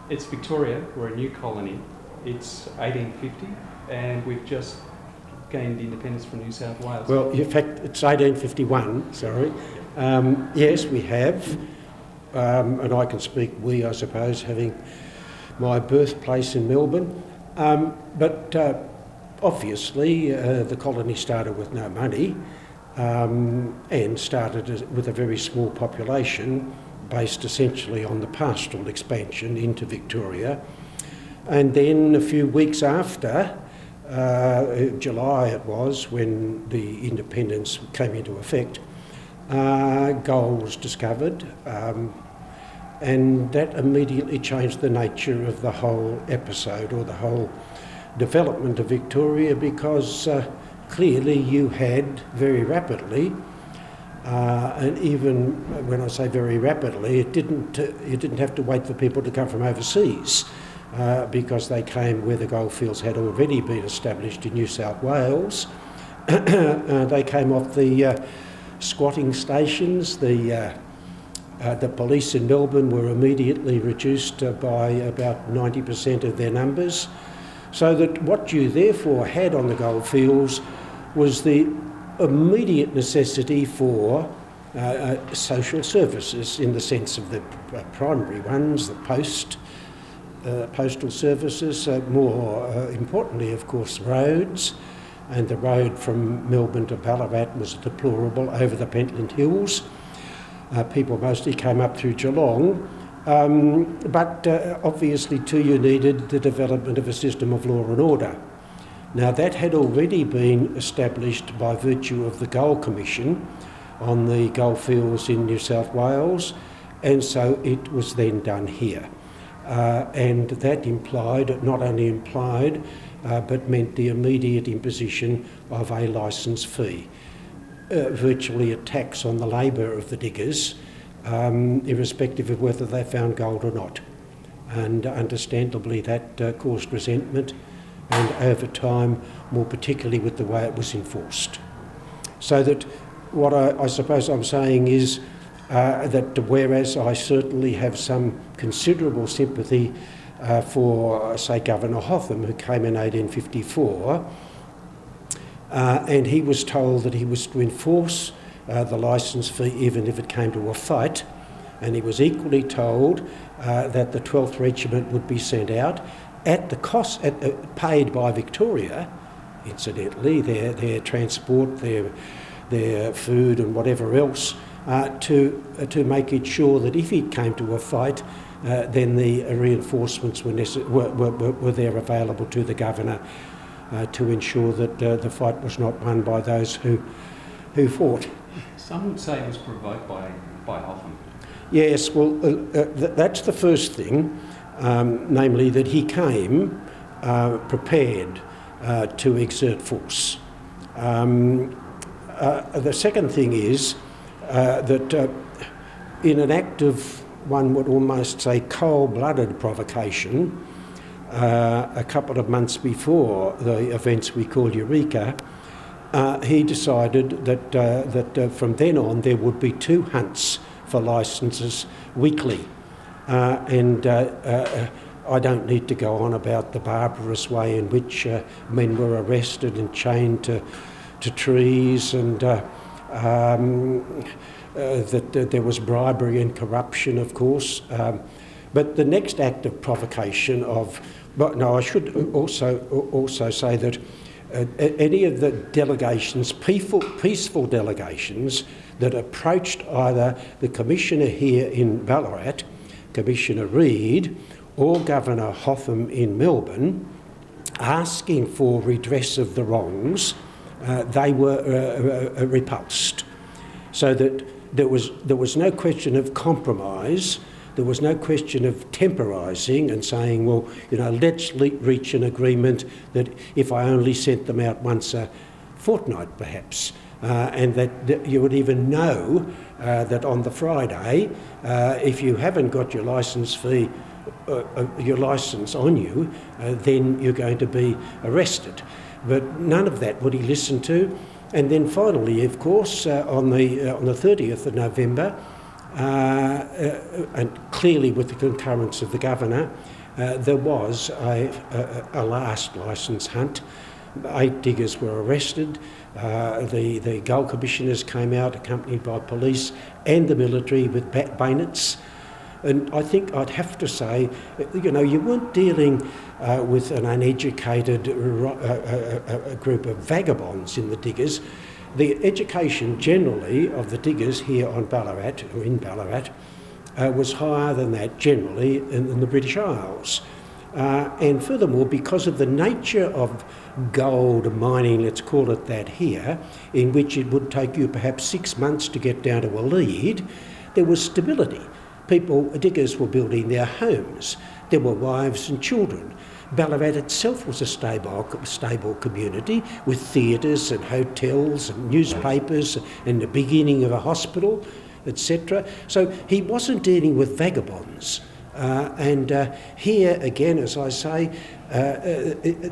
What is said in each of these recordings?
It's Victoria. We're a new colony. It's 1850, and we've just gained independence from New South Wales. Well, in fact, it's 1851, sorry. Yes, we have, and I can speak we, I suppose, having my birthplace in Melbourne. But obviously, the colony started with no money and started with a very small population based essentially on the pastoral expansion into Victoria. And then a few weeks after, July it was, when the independence came into effect, gold was discovered, and that immediately changed the nature of the whole episode or the whole development of Victoria, because clearly you had very rapidly, and even when I say very rapidly, you didn't have to wait for people to come from overseas, because they came where the goldfields had already been established in New South Wales. They came off the squatting stations. The police in Melbourne were immediately reduced by about 90% of their numbers, so that what you therefore had on the goldfields was the immediate necessity for social services, in the sense of the primary ones, the postal services, more importantly, of course, roads. And the road from Melbourne to Ballarat was deplorable over the Pentland Hills. People mostly came up through Geelong, but obviously too you needed the development of a system of law and order. Now that had already been established by virtue of the Gold Commission on the goldfields in New South Wales, and so it was then done here. And that not only implied, but meant the immediate imposition of a licence fee, virtually a tax on the labour of the diggers, irrespective of whether they found gold or not. And understandably that caused resentment, and over time, more particularly with the way it was enforced. So that what I suppose I'm saying is that whereas I certainly have some considerable sympathy for, say, Governor Hotham, who came in 1854, and he was told that he was to enforce the licence fee even if it came to a fight, and he was equally told that the 12th Regiment would be sent out at the cost paid by Victoria, incidentally, their transport, their food and whatever else, to make it sure that if it came to a fight, then the reinforcements were there available to the Governor to ensure that the fight was not won by those who fought. Some would say it was provoked by Hotham. Yes, well, that's the first thing, namely that he came prepared to exert force. The second thing is that in an act of, one would almost say, cold-blooded provocation, a couple of months before the events we call Eureka, he decided that from then on there would be 2 hunts for licences weekly. And I don't need to go on about the barbarous way in which men were arrested and chained to trees, and that there was bribery and corruption, of course. But the next act of provocation I should also say that any of the delegations, peaceful delegations that approached either the Commissioner here in Ballarat, Commissioner Reid, or Governor Hotham in Melbourne, asking for redress of the wrongs, they were repulsed. So that there was no question of compromise. There was no question of temporising and saying, well, let's reach an agreement that if I only sent them out once a fortnight, perhaps, and that you would even know that on the Friday, if you haven't got your licence fee, your licence on you, then you're going to be arrested. But none of that would he listen to. And then finally, of course, on the 30th of November, and clearly with the concurrence of the governor, there was a last licence hunt. 8 diggers were arrested. The gold commissioners came out accompanied by police and the military with bayonets. And I think I'd have to say, you weren't dealing with an uneducated group of vagabonds in the diggers. The education generally of the diggers here on Ballarat, or in Ballarat, was higher than that generally in the British Isles. And furthermore, because of the nature of gold mining, let's call it that here, in which it would take you perhaps 6 months to get down to a lead, there was stability. Diggers were building their homes. There were wives and children. Ballarat itself was a stable community with theatres and hotels and newspapers and the beginning of a hospital, etc. So he wasn't dealing with vagabonds. Here again, as I say,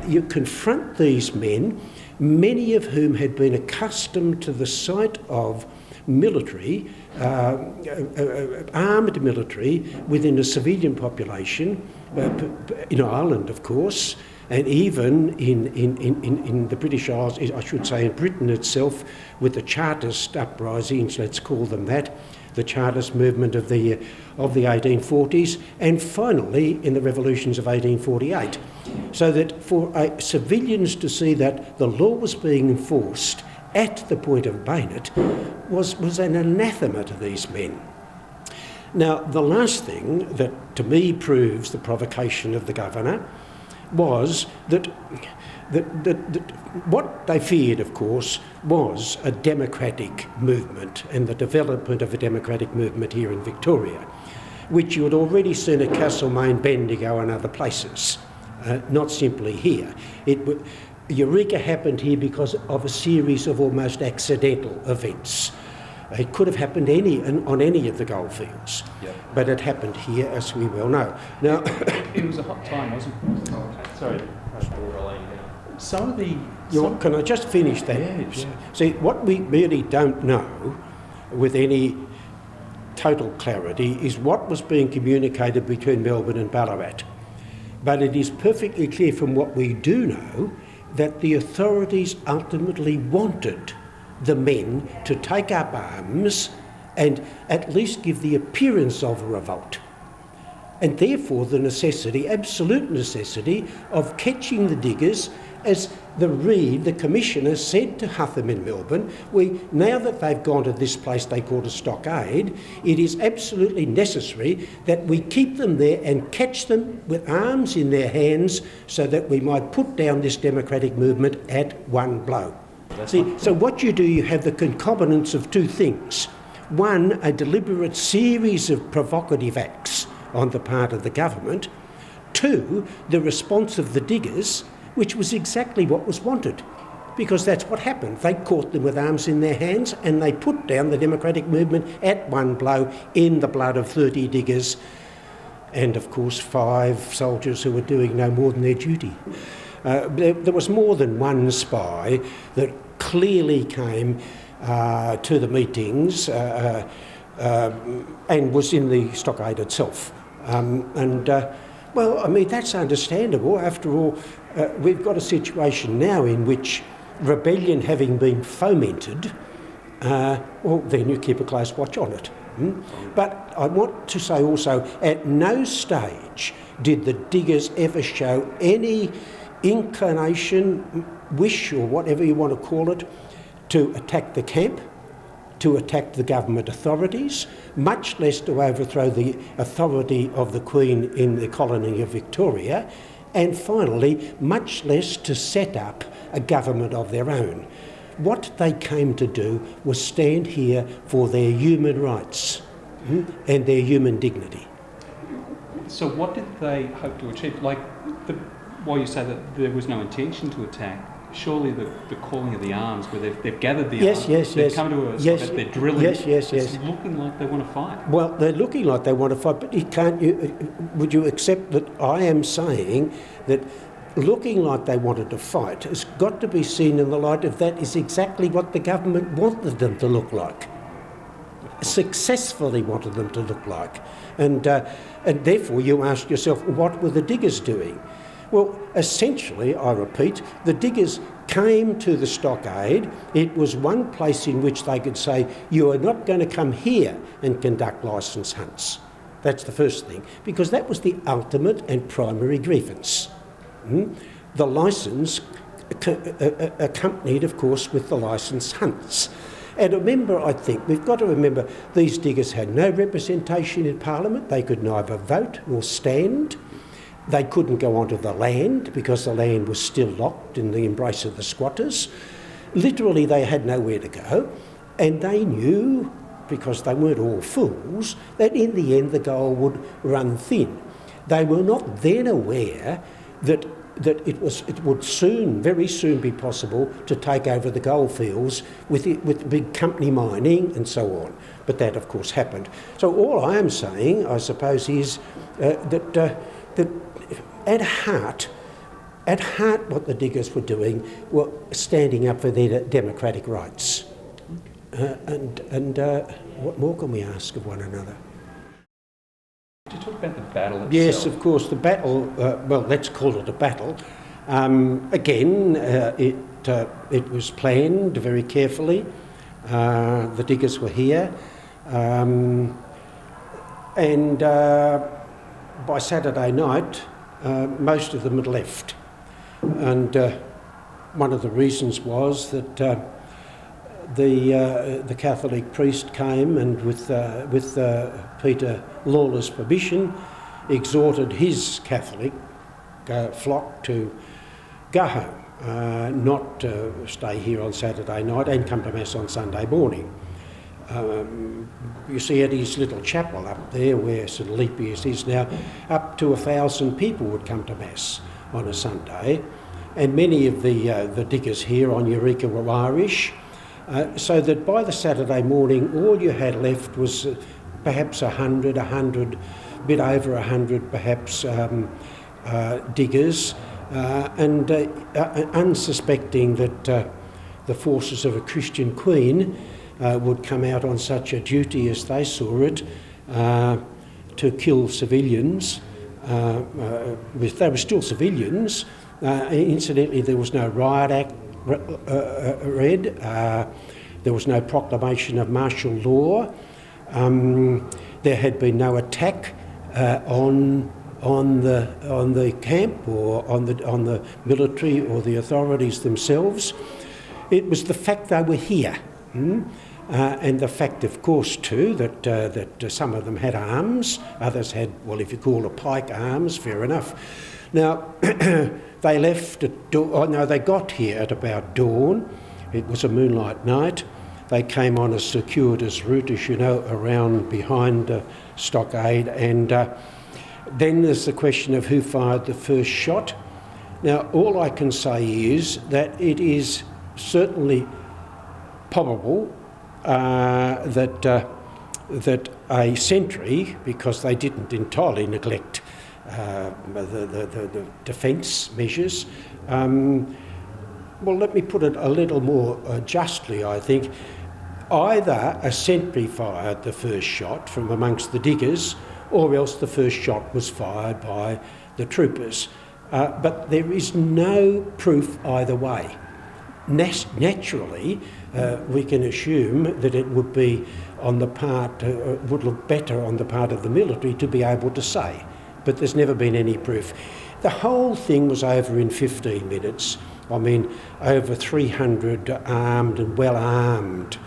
you confront these men, many of whom had been accustomed to the sight of military, armed military within a civilian population, in Ireland of course, and even in the British Isles, I should say in Britain itself, with the Chartist uprisings, let's call them that, the Chartist movement of the 1840s, and finally in the revolutions of 1848. So that for civilians to see that the law was being enforced at the point of bayonet was an anathema to these men. Now, the last thing that to me proves the provocation of the governor was that what they feared, of course, was a democratic movement and the development of a democratic movement here in Victoria, which you had already seen at Castlemaine, Bendigo and other places, not simply here. Eureka happened here because of a series of almost accidental events. It could have happened on any of the goldfields, yep. But it happened here, as we well know. Now, it was a hot time, wasn't it? Sorry. Can I just finish that? Yeah. See, what we really don't know with any total clarity is what was being communicated between Melbourne and Ballarat. But it is perfectly clear from what we do know that the authorities ultimately wanted the men to take up arms and at least give the appearance of a revolt. And therefore the necessity, absolute necessity, of catching the diggers, as the commissioner said to Hutham in Melbourne, now that they've gone to this place they call a stockade, it is absolutely necessary that we keep them there and catch them with arms in their hands so that we might put down this democratic movement at one blow. So what you do, you have the concomitants of two things. One, a deliberate series of provocative acts on the part of the government. Two, the response of the diggers, which was exactly what was wanted, because that's what happened. They caught them with arms in their hands and they put down the democratic movement at one blow in the blood of 30 diggers and, of course, 5 soldiers who were doing no more than their duty. There was more than one spy that clearly came to the meetings and was in the stockade itself. Well, I mean, that's understandable. After all, we've got a situation now in which rebellion having been fomented, then you keep a close watch on it. But I want to say also, at no stage did the diggers ever show any inclination, wish, or whatever you want to call it, to attack the camp, to attack the government authorities, much less to overthrow the authority of the Queen in the colony of Victoria, and finally, much less to set up a government of their own. What they came to do was stand here for their human rights and their human dignity. So what did they hope to achieve? While you say that there was no intention to attack, surely the calling of the arms, where they've gathered the arms, they've come to us, they're drilling, it's looking like they want to fight. Well, they're looking like they want to fight, but would you accept that I am saying that looking like they wanted to fight has got to be seen in the light of that is exactly what the government wanted them to look like. Of successfully wanted them to look like. And therefore you ask yourself, what were the diggers doing? Well, essentially, I repeat, the diggers came to the stockade. It was one place in which they could say, you are not going to come here and conduct licence hunts. That's the first thing, because that was the ultimate and primary grievance. The licence accompanied, of course, with the licence hunts. And remember, I think, we've got to remember, these diggers had no representation in Parliament. They could neither vote nor stand. They couldn't go onto the land because the land was still locked in the embrace of the squatters. Literally, they had nowhere to go. And they knew, because they weren't all fools, that in the end the gold would run thin. They were not then aware that it would very soon be possible to take over the goldfields with big company mining and so on. But that, of course, happened. So all I am saying, I suppose, is that at heart, what the diggers were doing were standing up for their democratic rights. And what more can we ask of one another? To talk about the battle itself. Yes, of course, the battle, well, let's call it a battle. Again, it was planned very carefully. The diggers were here. And by Saturday night, most of them had left. And one of the reasons was that the Catholic priest came and with Peter Lawler's permission exhorted his Catholic flock to go home, not stay here on Saturday night and come to Mass on Sunday morning. You see at his little chapel up there where St Lepius is now, up to 1,000 people would come to Mass on a Sunday, and many of the diggers here on Eureka were Irish, so that by the Saturday morning all you had left was perhaps 100, a bit over 100 perhaps diggers, and unsuspecting that the forces of a Christian queen would come out on such a duty as they saw it to kill civilians. They were still civilians. Incidentally, there was no riot act read. There was no proclamation of martial law. There had been no attack on the camp or on the military or the authorities themselves. It was the fact they were here. And the fact, of course, too, that some of them had arms, others had, well, if you call a pike arms, fair enough. Now, they left at dawn. No, they got here at about dawn. It was a moonlight night. They came on a circuitous route, as you know, around behind the stockade, and then there's the question of who fired the first shot. Now, all I can say is that it is certainly probable that a sentry, because they didn't entirely neglect the defence measures. Well, let me put it a little more justly, I think. Either a sentry fired the first shot from amongst the diggers, or else the first shot was fired by the troopers. But there is no proof either way. Naturally, we can assume that it would be on the part, would look better on the part of the military to be able to say, but there's never been any proof. The whole thing was over in 15 minutes. I mean, over 300 armed and well-armed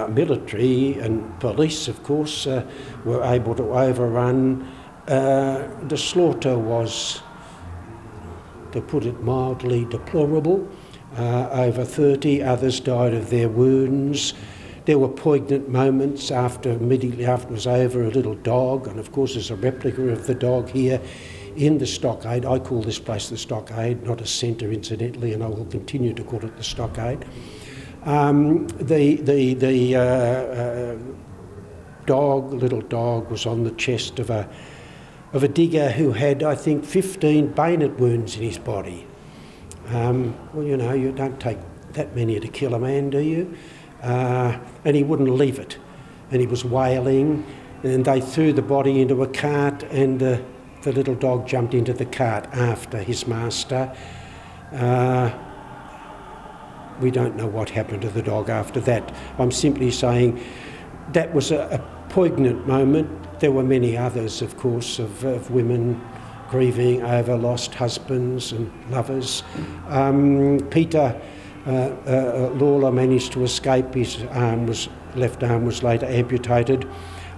military and police, of course, were able to overrun. The slaughter was, to put it mildly, deplorable. Over 30 others died of their wounds. There were poignant moments immediately after it was over. A little dog, and of course there's a replica of the dog here in the stockade. I call this place the stockade, not a centre, incidentally, and I will continue to call it the stockade. The little dog, was on the chest of a digger who had, I think, 15 bayonet wounds in his body. Well, you know, you don't take that many to kill a man, do you? and he wouldn't leave it. And he was wailing, and they threw the body into a cart, and the little dog jumped into the cart after his master. We don't know what happened to the dog after that. I'm simply saying that was a poignant moment. There were many others, of course, of women grieving over lost husbands and lovers. Peter Lawler managed to escape. His left arm was later amputated.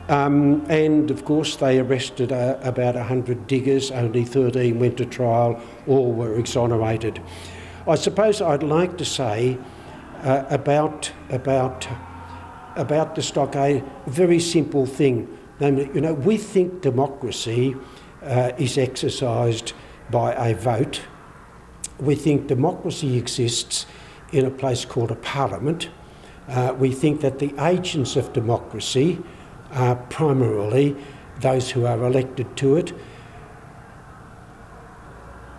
And of course they arrested about 100 diggers, only 13 went to trial, all were exonerated. I suppose I'd like to say about the stockade, a very simple thing. Namely, we think democracy is exercised by a vote. We think democracy exists in a place called a parliament. We think that the agents of democracy are primarily those who are elected to it.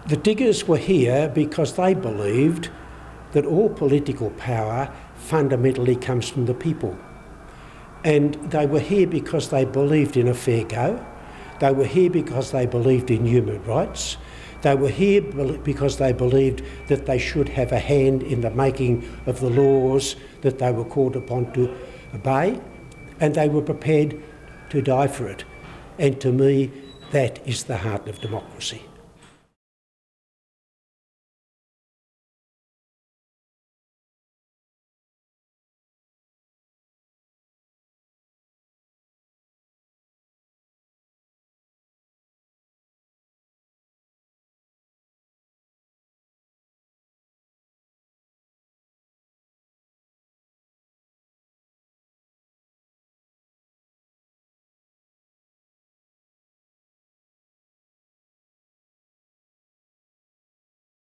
The diggers were here because they believed that all political power fundamentally comes from the people. And they were here because they believed in a fair go. They were here because they believed in human rights. They were here because they believed that they should have a hand in the making of the laws that they were called upon to obey, and they were prepared to die for it. And to me, that is the heart of democracy.